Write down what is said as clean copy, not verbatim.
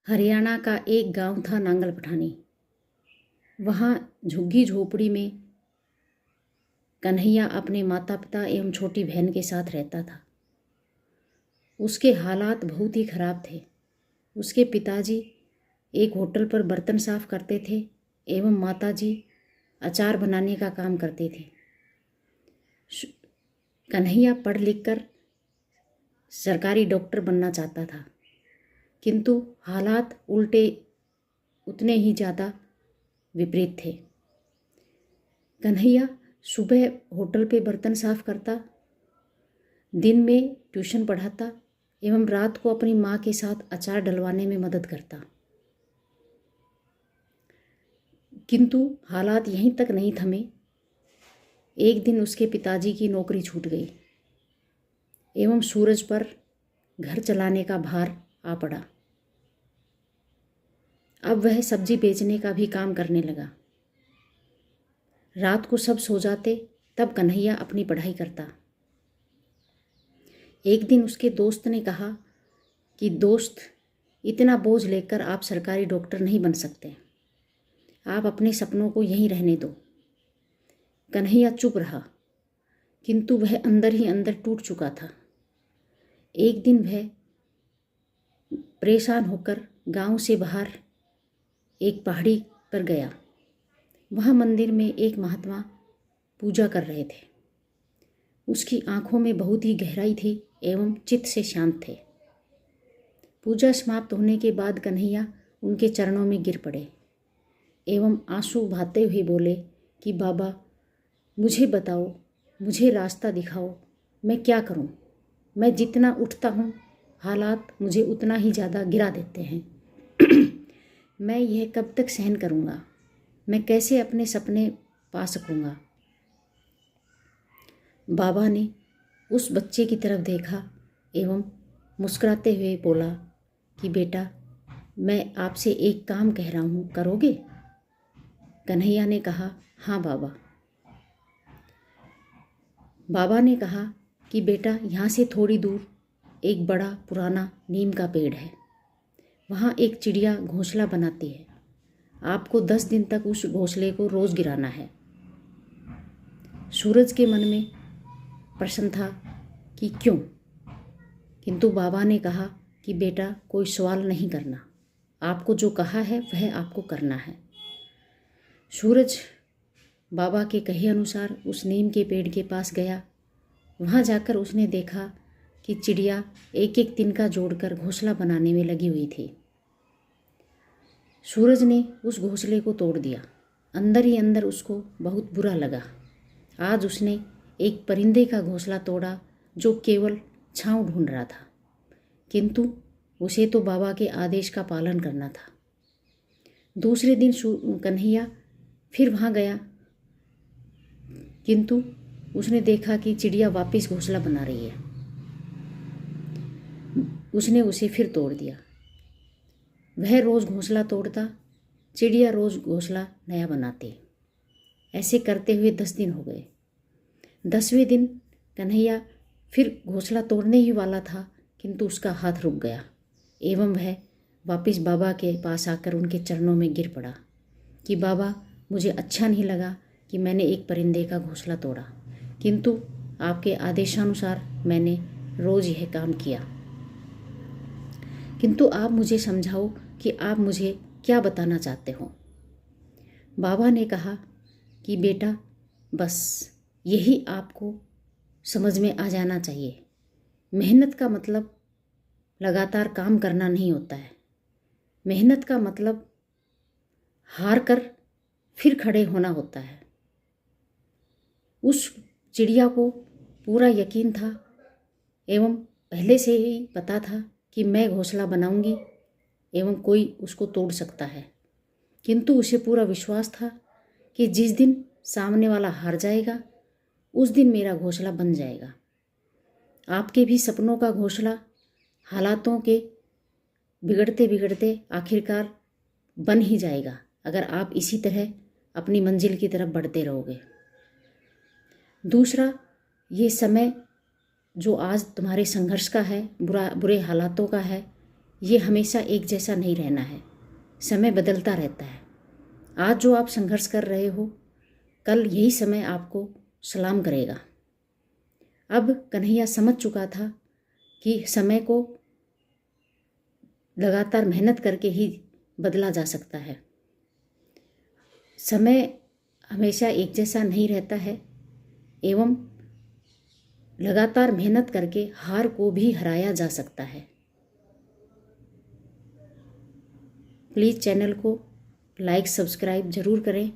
हरियाणा का एक गांव था नांगल पठानी। वहाँ झुग्गी झोपड़ी में कन्हैया अपने माता पिता एवं छोटी बहन के साथ रहता था। उसके हालात बहुत ही खराब थे। उसके पिताजी एक होटल पर बर्तन साफ करते थे एवं माताजी अचार बनाने का काम करते थे। कन्हैया पढ़ लिख कर सरकारी डॉक्टर बनना चाहता था, किंतु हालात उल्टे उतने ही ज़्यादा विपरीत थे। कन्हैया सुबह होटल पे बर्तन साफ करता, दिन में ट्यूशन पढ़ाता एवं रात को अपनी माँ के साथ अचार डलवाने में मदद करता। किंतु हालात यहीं तक नहीं थमे। एक दिन उसके पिताजी की नौकरी छूट गई एवं सूरज पर घर चलाने का भार आ पड़ा। अब वह सब्जी बेचने का भी काम करने लगा। रात को सब सो जाते, तब कन्हैया अपनी पढ़ाई करता। एक दिन उसके दोस्त ने कहा कि दोस्त, इतना बोझ लेकर आप सरकारी डॉक्टर नहीं बन सकते, आप अपने सपनों को यहीं रहने दो। कन्हैया चुप रहा, किंतु वह अंदर ही अंदर टूट चुका था। एक दिन वह परेशान होकर गांव से बाहर एक पहाड़ी पर गया। वहाँ मंदिर में एक महात्मा पूजा कर रहे थे। उसकी आंखों में बहुत ही गहराई थी एवं चित्त से शांत थे। पूजा समाप्त होने के बाद कन्हैया उनके चरणों में गिर पड़े एवं आंसू बहाते हुए बोले कि बाबा, मुझे बताओ, मुझे रास्ता दिखाओ, मैं क्या करूं? मैं जितना उठता हूं, हालात मुझे उतना ही ज़्यादा गिरा देते हैं। मैं यह कब तक सहन करूंगा? मैं कैसे अपने सपने पा सकूंगा? बाबा ने उस बच्चे की तरफ देखा एवं मुस्कुराते हुए बोला कि बेटा, मैं आपसे एक काम कह रहा हूँ, करोगे? कन्हैया ने कहा, हाँ बाबा। बाबा ने कहा कि बेटा, यहाँ से थोड़ी दूर एक बड़ा पुराना नीम का पेड़ है। वहाँ एक चिड़िया घोंसला बनाती है। आपको 10 दिन तक उस घोंसले को रोज़ गिराना है। सूरज के मन में प्रश्न था कि क्यों, किंतु बाबा ने कहा कि बेटा, कोई सवाल नहीं करना, आपको जो कहा है वह आपको करना है। सूरज बाबा के कहे अनुसार उस नीम के पेड़ के पास गया। वहाँ जाकर उसने देखा कि चिड़िया एक एक तिनका जोड़कर घोंसला बनाने में लगी हुई थी। सूरज ने उस घोंसले को तोड़ दिया। अंदर ही अंदर उसको बहुत बुरा लगा। आज उसने एक परिंदे का घोंसला तोड़ा जो केवल छांव ढूंढ रहा था, किंतु उसे तो बाबा के आदेश का पालन करना था। दूसरे दिन कन्हैया फिर वहाँ गया, किंतु उसने देखा कि चिड़िया वापस घोंसला बना रही है। उसने उसे फिर तोड़ दिया। वह रोज़ घोंसला तोड़ता, चिड़िया रोज़ घोंसला नया बनाती। ऐसे करते हुए 10 दिन हो गए। 10वें दिन कन्हैया फिर घोंसला तोड़ने ही वाला था, किंतु उसका हाथ रुक गया एवं वह वापस बाबा के पास आकर उनके चरणों में गिर पड़ा कि बाबा, मुझे अच्छा नहीं लगा कि मैंने एक परिंदे का घोंसला तोड़ा, किंतु आपके आदेशानुसार मैंने रोज़ यह काम किया। किंतु आप मुझे समझाओ कि आप मुझे क्या बताना चाहते हो? बाबा ने कहा कि बेटा, बस यही आपको समझ में आ जाना चाहिए। मेहनत का मतलब लगातार काम करना नहीं होता है। मेहनत का मतलब हार कर फिर खड़े होना होता है। उस चिड़िया को पूरा यकीन था एवं पहले से ही पता था कि मैं घोंसला बनाऊंगी एवं कोई उसको तोड़ सकता है, किंतु उसे पूरा विश्वास था कि जिस दिन सामने वाला हार जाएगा उस दिन मेरा घोंसला बन जाएगा। आपके भी सपनों का घोंसला हालातों के बिगड़ते बिगड़ते आखिरकार बन ही जाएगा, अगर आप इसी तरह अपनी मंजिल की तरफ बढ़ते रहोगे। दूसरा, ये समय जो आज तुम्हारे संघर्ष का है, बुरे हालातों का है, ये हमेशा एक जैसा नहीं रहना है, समय बदलता रहता है। आज जो आप संघर्ष कर रहे हो, कल यही समय आपको सलाम करेगा। अब कन्हैया समझ चुका था कि समय को लगातार मेहनत करके ही बदला जा सकता है। समय हमेशा एक जैसा नहीं रहता है एवं लगातार मेहनत करके हार को भी हराया जा सकता है। प्लीज़ चैनल को लाइक सब्सक्राइब ज़रूर करें।